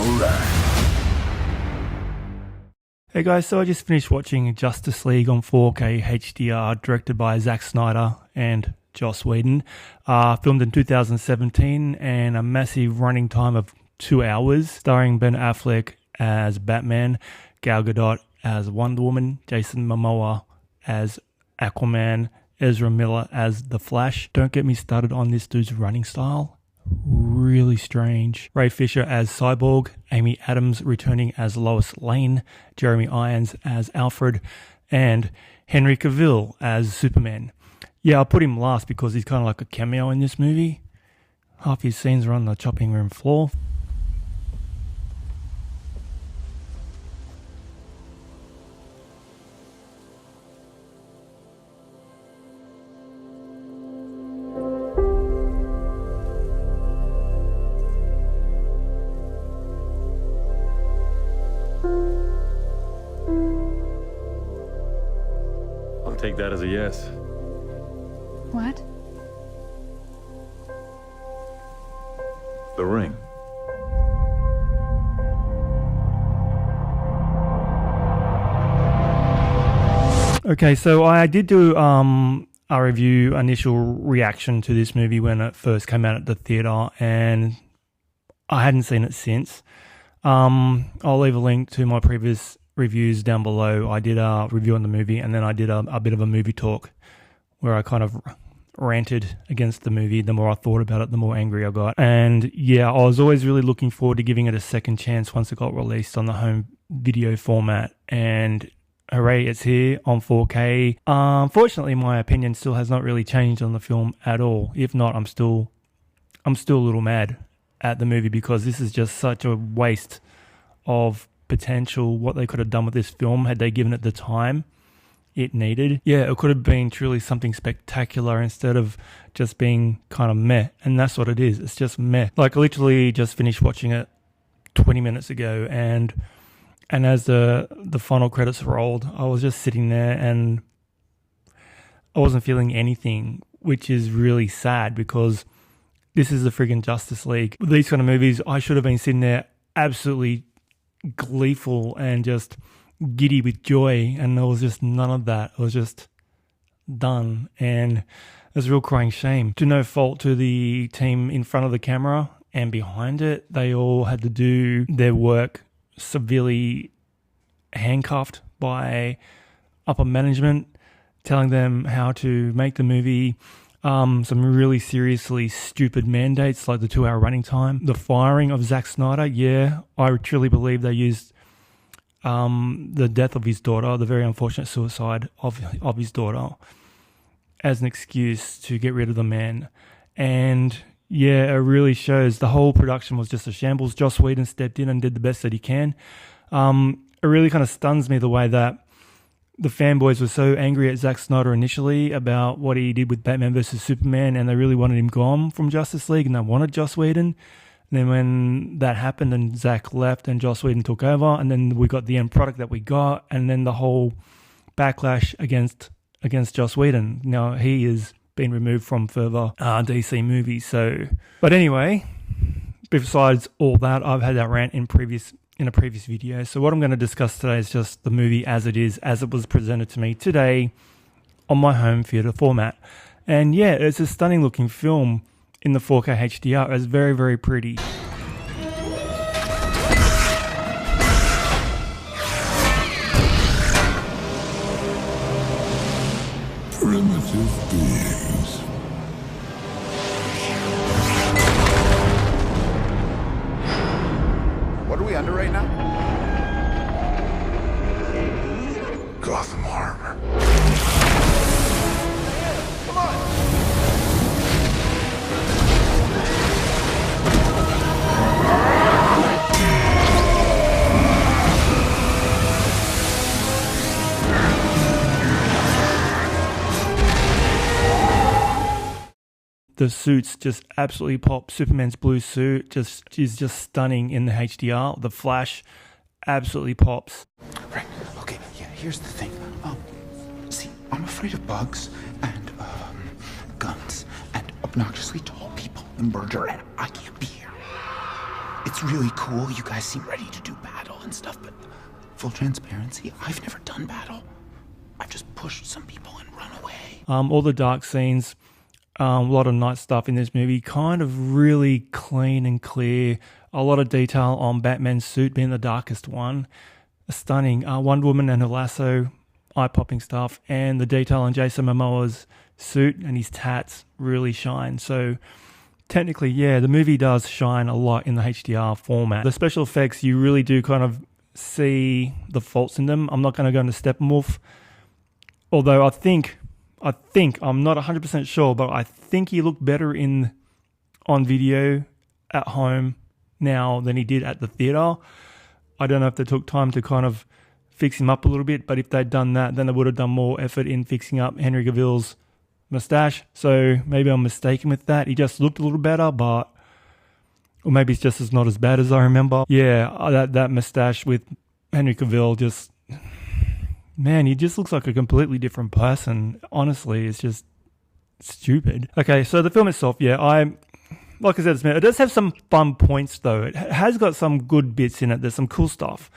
Alright. Hey guys, so I just finished watching Justice League on 4K HDR, directed by Zack Snyder and Joss Whedon. Filmed in 2017 and a massive running time of 2 hours, starring Ben Affleck as Batman, Gal Gadot as Wonder Woman, Jason Momoa as Aquaman, Ezra Miller as The Flash. Don't get me started on this dude's running style. Really strange. Ray Fisher as Cyborg, Amy Adams returning as Lois Lane, Jeremy Irons as Alfred, and Henry Cavill as Superman. Yeah, I'll put him last because he's kind of like a cameo in this movie. Half his scenes are on the chopping room floor. I'll take that as a yes. What? The ring. Okay, so I did do a review, initial reaction to this movie when it first came out at the theater, and I hadn't seen it since. I'll leave a link to my previous reviews down below. I did a review on the movie, and then I did a bit of a movie talk where I kind of ranted against the movie. The more I thought about it, the more angry I got. And yeah, I was always really looking forward to giving it a second chance once it got released on the home video format. And hooray, it's here on 4K. Unfortunately, my opinion still has not really changed on the film at all. If not, I'm still a little mad at the movie because this is just such a waste of potential, what they could have done with this film had they given it the time it needed. Yeah, it could have been truly something spectacular instead of just being kind of meh. And that's what it is. It's just meh. Like, I literally just finished watching it 20 minutes ago, and as the final credits rolled, I was just sitting there and I wasn't feeling anything, which is really sad because this is the friggin' Justice League. With these kind of movies, I should have been sitting there absolutely gleeful and just giddy with joy, and there was just none of that. It was just done, and it was a real crying shame. To no fault to the team in front of the camera and behind it, they all had to do their work severely handcuffed by upper management telling them how to make the movie. Some really seriously stupid mandates like the 2-hour running time. The firing of Zack Snyder, yeah, I truly believe they used the death of his daughter, the very unfortunate suicide of his daughter, as an excuse to get rid of the man. And yeah, it really shows the whole production was just a shambles. Joss Whedon stepped in and did the best that he can. It really kind of stuns me the way that the fanboys were so angry at Zack Snyder initially about what he did with Batman vs. Superman, and they really wanted him gone from Justice League, and they wanted Joss Whedon. And then when that happened and Zack left and Joss Whedon took over, and then we got the end product that we got, and then the whole backlash against Joss Whedon. Now he is being removed from further DC movies. So, but anyway, besides all that, I've had that rant in a previous video. So what I'm going to discuss today is just the movie as it is, as it was presented to me today on my home theater format. And yeah, it's a stunning looking film in the 4K HDR. It's very, very pretty. Primitive beings. What are we under right now? Gotham Harbor. Come on! The suits just absolutely pop. Superman's blue suit is just stunning in the HDR. The Flash absolutely pops. Right, okay, yeah, here's the thing. See, I'm afraid of bugs and, guns and obnoxiously tall people and murder, and I can't be here. It's really cool. You guys seem ready to do battle and stuff, but full transparency, I've never done battle. I've just pushed some people and run away. All the dark scenes, a lot of night stuff in this movie, kind of really clean and clear. A lot of detail on Batman's suit being the darkest one. Stunning. Wonder Woman and her lasso, eye-popping stuff, and the detail on Jason Momoa's suit and his tats really shine. So technically, yeah, the movie does shine a lot in the HDR format. The special effects, you really do kind of see the faults in them. I'm not going to go into Steppenwolf, although I think I'm not 100% sure, but I think he looked better on video at home now than he did at the theater. I don't know if they took time to kind of fix him up a little bit, but if they'd done that, then they would have done more effort in fixing up Henry Cavill's mustache. So maybe I'm mistaken with that. He just looked a little better, or maybe it's just not as bad as I remember. Yeah, that mustache with Henry Cavill just... Man, he just looks like a completely different person. Honestly, it's just stupid. Okay, so the film itself, yeah, like I said, it does have some fun points though. It has got some good bits in it. There's some cool stuff.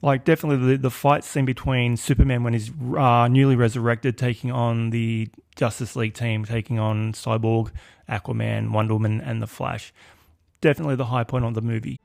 Like definitely the fight scene between Superman when he's newly resurrected, taking on the Justice League team, taking on Cyborg, Aquaman, Wonder Woman, and the Flash. Definitely the high point of the movie.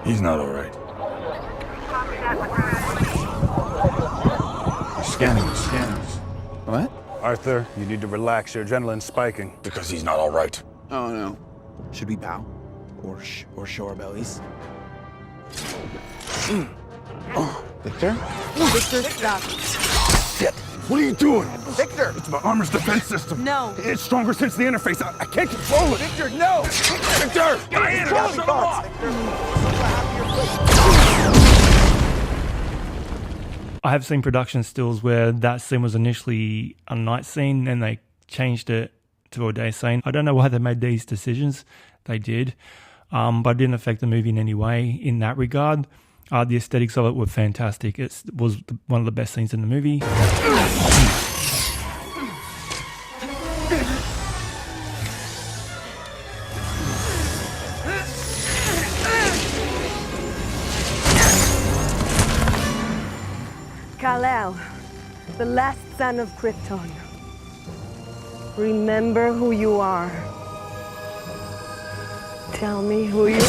He's not all right. Scanning. What? Arthur, you need to relax. Your adrenaline's spiking. Because he's not all right. Oh no. Should we bow? Or show our bellies? Victor? Victor, stop. Shit! What are you doing? Victor! It's my armor's defense system. No. It's stronger since the interface. I can't control it. Victor, no! Victor! Control the thoughts, I have seen production stills where that scene was initially a night scene and changed it to a day scene. I don't know why they made these decisions. They did. But it didn't affect the movie in any way in that regard. The aesthetics of it were fantastic. It was one of the best scenes in the movie. Kal-El, the last son of Krypton. Remember who you are. Tell me who you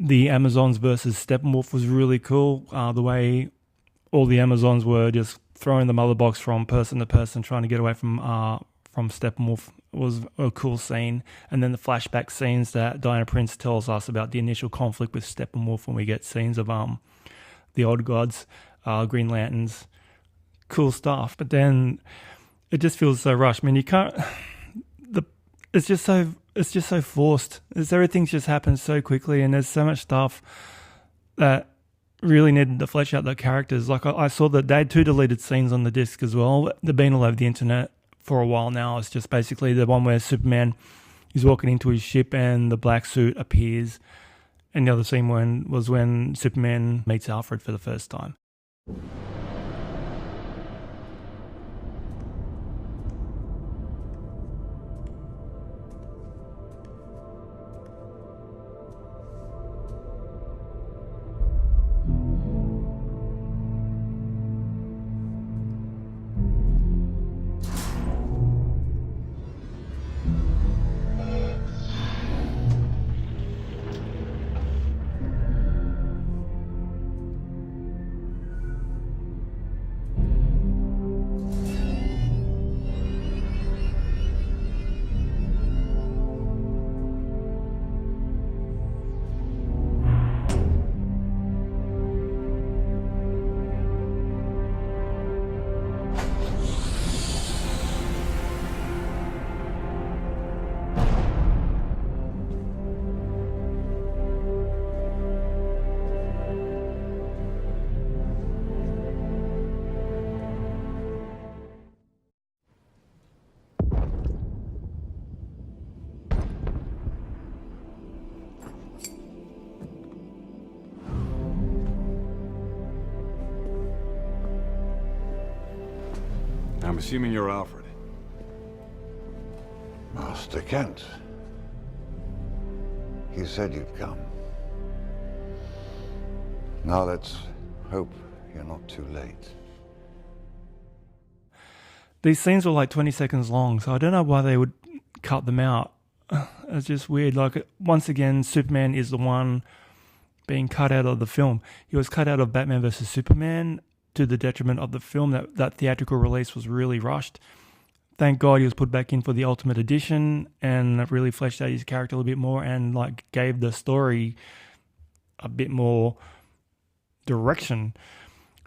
The Amazons versus Steppenwolf was really cool. The way all the Amazons were just throwing the mother box from person to person, trying to get away from Steppenwolf was a cool scene. And then the flashback scenes that Diana Prince tells us about the initial conflict with Steppenwolf when we get scenes of the Old Gods, Green Lanterns, cool stuff. But then it just feels so rushed. I mean, you can't. It's just so forced. Everything's just happened so quickly, and there's so much stuff that really needed to flesh out the characters. Like I saw that they had 2 deleted scenes on the disc as well. They've been all over the internet for a while now. It's just basically the one where Superman is walking into his ship and the black suit appears, and the other scene was when Superman meets Alfred for the first time. assuming you're Alfred. Master Kent. You said you'd come. Now let's hope you're not too late. These scenes were like 20 seconds long, so I don't know why they would cut them out. It's just weird. Like, once again, Superman is the one being cut out of the film. He was cut out of Batman vs. Superman to the detriment of the film. That theatrical release was really rushed. Thank God he was put back in for the Ultimate Edition, and that really fleshed out his character a little bit more and like gave the story a bit more direction.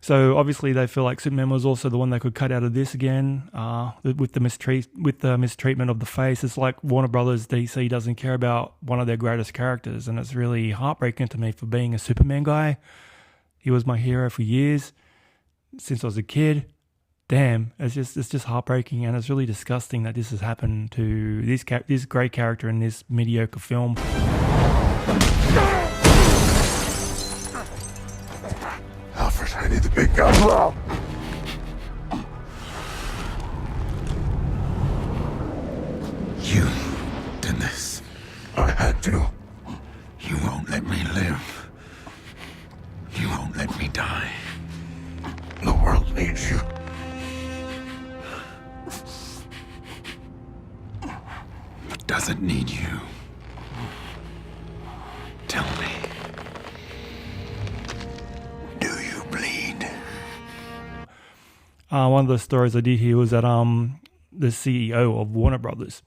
So obviously they feel like Superman was also the one they could cut out of this again, with the mistreatment of the face. It's like Warner Brothers, DC doesn't care about one of their greatest characters, and it's really heartbreaking to me for being a Superman guy. He was my hero for years, since I was a kid. Damn, it's just heartbreaking, and it's really disgusting that this has happened to this great character in this mediocre film. Alfred, I need the big gun. Bro. You did this. I had to. You won't let me live. You won't let me die. The world needs you. It doesn't need you. Tell me. Do you bleed? One of the stories I did hear was that the CEO of Warner Brothers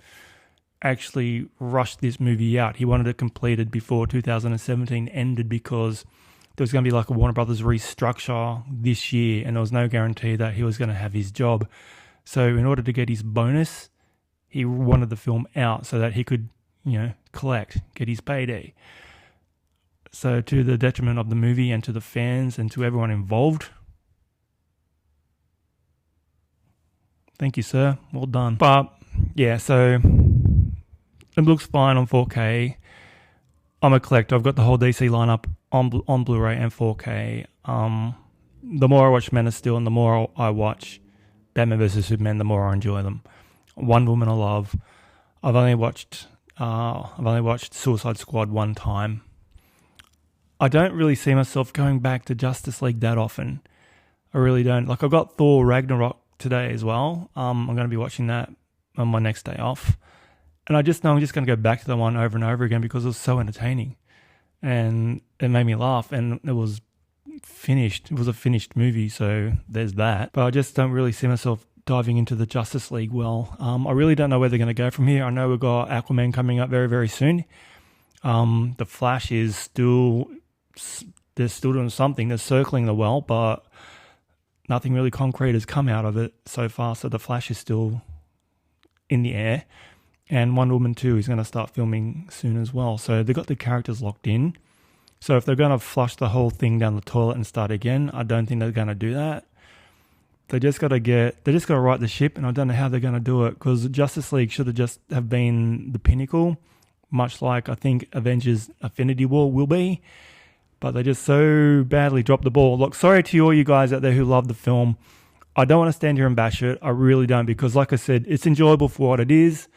actually rushed this movie out. He wanted it completed before 2017 ended because there was going to be like a Warner Brothers restructure this year, and there was no guarantee that he was going to have his job. So in order to get his bonus, he wanted the film out so that he could, get his payday. So to the detriment of the movie and to the fans and to everyone involved. Thank you, sir. Well done. But yeah, so it looks fine on 4K. I'm a collector. I've got the whole DC lineup on Blu-ray and 4K. The more I watch Man of Steel and the more I watch Batman vs. Superman, the more I enjoy them. Wonder Woman I love. I've only watched Suicide Squad one time. I don't really see myself going back to Justice League that often. I really don't. Like, I've got Thor Ragnarok today as well. I'm going to be watching that on my next day off. And I just know I'm just going to go back to the one over and over again because it was so entertaining. And it made me laugh, and it was finished. It was a finished movie, so there's that. But I just don't really see myself diving into the Justice League well. I really don't know where they're going to go from here. I know we've got Aquaman coming up very, very soon. The Flash is still... They're still doing something. They're circling the well, but nothing really concrete has come out of it so far. So the Flash is still in the air. And Wonder Woman 2 is going to start filming soon as well. So they've got the characters locked in. So if they're going to flush the whole thing down the toilet and start again, I don't think they're going to do that. They just got to right the ship, and I don't know how they're going to do it, because Justice League should have been the pinnacle, much like I think Avengers Infinity War will be. But they just so badly dropped the ball. Look, sorry to all you guys out there who love the film. I don't want to stand here and bash it. I really don't, because like I said, it's enjoyable for what it is.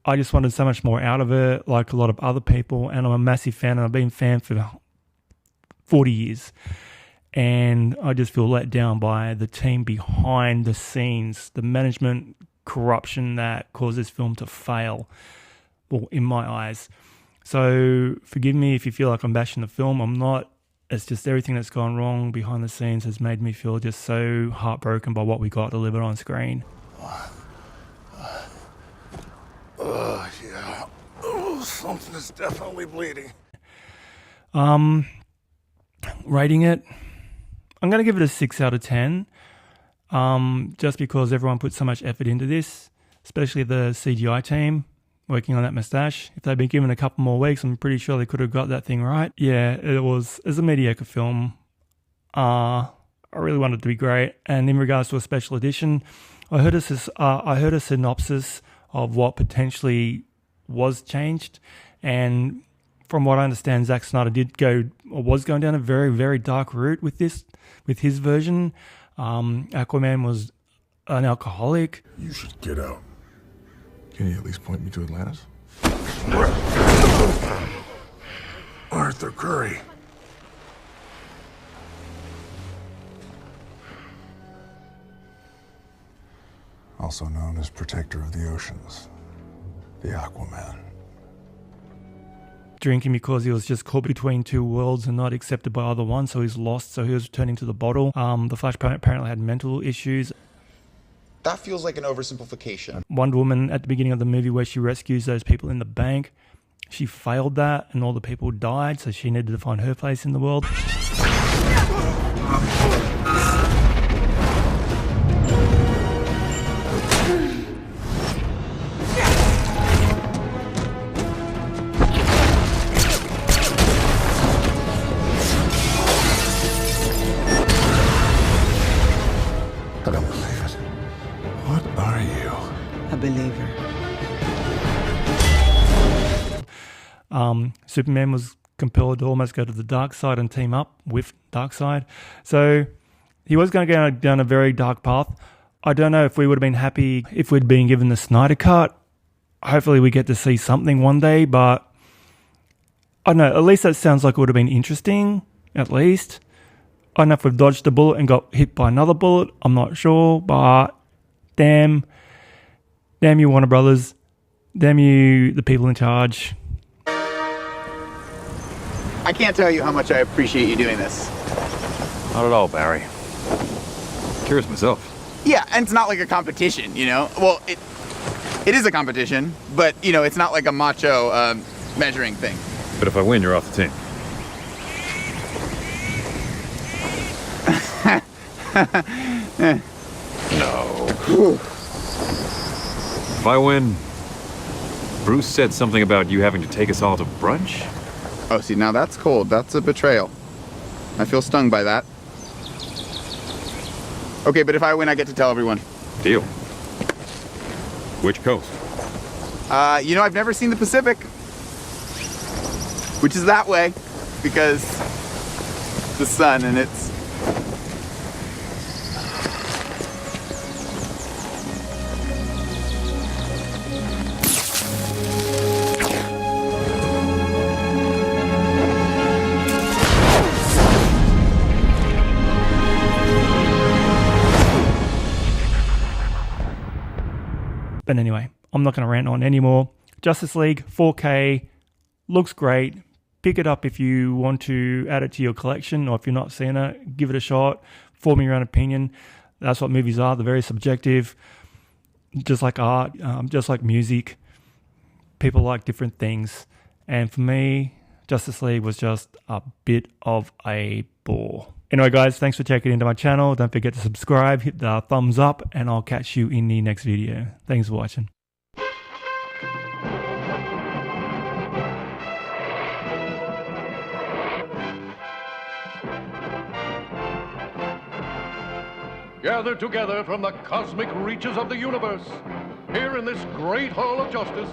I just wanted so much more out of it, like a lot of other people. And I'm a massive fan, and I've been a fan for 40 years. And I just feel let down by the team behind the scenes, the management corruption that caused this film to fail, well, in my eyes. So forgive me if you feel like I'm bashing the film. I'm not. It's just everything that's gone wrong behind the scenes has made me feel just so heartbroken by what we got delivered on screen. Yeah. Oh, something is definitely bleeding. Rating it, I'm going to give it a 6 out of 10. Just because everyone put so much effort into this, especially the CGI team working on that mustache. If they'd been given a couple more weeks, I'm pretty sure they could have got that thing right. Yeah, it's a mediocre film. I really wanted it to be great. And in regards to a special edition, I heard a synopsis of what potentially was changed. And from what I understand, Zack Snyder was going down a very, very dark route with his version. Aquaman was an alcoholic. You should get out. Can you at least point me to Atlantis? Arthur Curry. Also known as Protector of the Oceans, the Aquaman. Drinking because he was just caught between two worlds and not accepted by either one, so he's lost, so he was returning to the bottle. The Flash apparently had mental issues. That feels like an oversimplification. Wonder Woman at the beginning of the movie where she rescues those people in the bank, she failed that and all the people died, so she needed to find her place in the world. I don't believe it. What are you? A believer. Superman was compelled to almost go to the dark side and team up with Darkseid. So he was going to go down a very dark path. I don't know if we would have been happy if we'd been given the Snyder Cut. Hopefully we get to see something one day, but I don't know, at least that sounds like it would have been interesting, at least. I don't know if we've dodged a bullet and got hit by another bullet. I'm not sure, but damn you Warner Brothers. Damn you, the people in charge. I can't tell you how much I appreciate you doing this. Not at all, Barry. Curious myself. Yeah, and it's not like a competition, you know? Well, it is a competition, but, you know, it's not like a macho measuring thing. But if I win, you're off the team. No. If I win, Bruce said something about you having to take us all to brunch? Oh, see, now that's cold. That's a betrayal. I feel stung by that. Okay, but if I win, I get to tell everyone. Deal. Which coast? You know, I've never seen the Pacific. Which is that way, because the sun and it's... But anyway, I'm not going to rant on anymore. Justice League 4K looks great. Pick it up if you want to add it to your collection, or if you're not seeing it, give it a shot. Form your own opinion. That's what movies are. They're very subjective. Just like art, just like music. People like different things. And for me, Justice League was just a bit of a bore. Anyway, guys, thanks for checking into my channel. Don't forget to subscribe, hit the thumbs up, and I'll catch you in the next video. Thanks for watching. Gathered together from the cosmic reaches of the universe, here in this great hall of justice,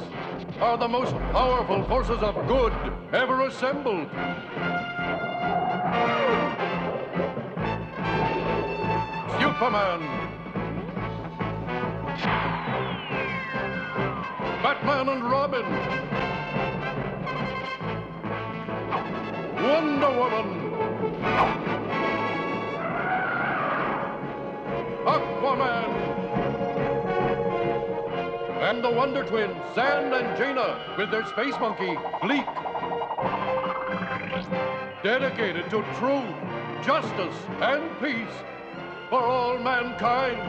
are the most powerful forces of good ever assembled. Superman, Batman and Robin, Wonder Woman, Aquaman, and the Wonder Twins, Zan and Jaina, with their space monkey, Bleak. Dedicated to truth, justice, and peace for all mankind.